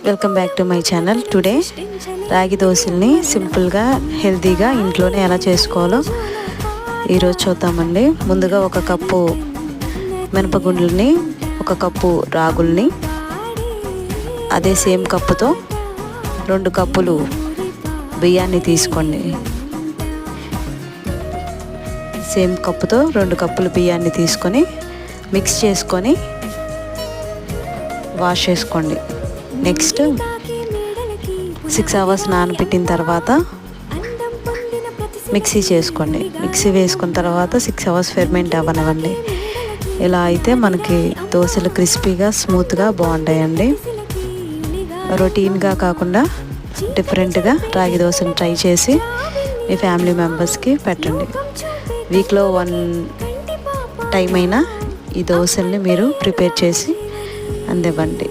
Welcome back to my channel. Today రాగి దోశల్ని సింపుల్గా హెల్తీగా ఇంట్లోనే ఎలా చేసుకోవాలో ఈరోజు చూద్దామండి. ముందుగా ఒక కప్పు మినపగుండ్లని, ఒక కప్పు రాగుల్ని, అదే సేమ్ కప్పుతో 2 కప్పులు బియ్యాన్ని తీసుకోండి. సేమ్ కప్పుతో 2 కప్పులు బియ్యాన్ని తీసుకొని మిక్స్ చేసుకొని వాష్ చేసుకోండి. నెక్స్ట్ 6 అవర్స్ నానబెట్టిన తర్వాత మిక్సీ చేసుకోండి. మిక్సీ వేసుకున్న తర్వాత 6 అవర్స్ ఫెర్మెంట్ అవ్వనివ్వండి. ఇలా అయితే మనకి దోశలు క్రిస్పీగా స్మూత్గా బాగుంటాయండి. రొటీన్గా కాకుండా డిఫరెంట్గా రాగి దోశను ట్రై చేసి మీ ఫ్యామిలీ మెంబర్స్కి పెట్టండి. వీక్లో 1 టైం అయినా ఈ దోశల్ని మీరు ప్రిపేర్ చేసి అందివ్వండి.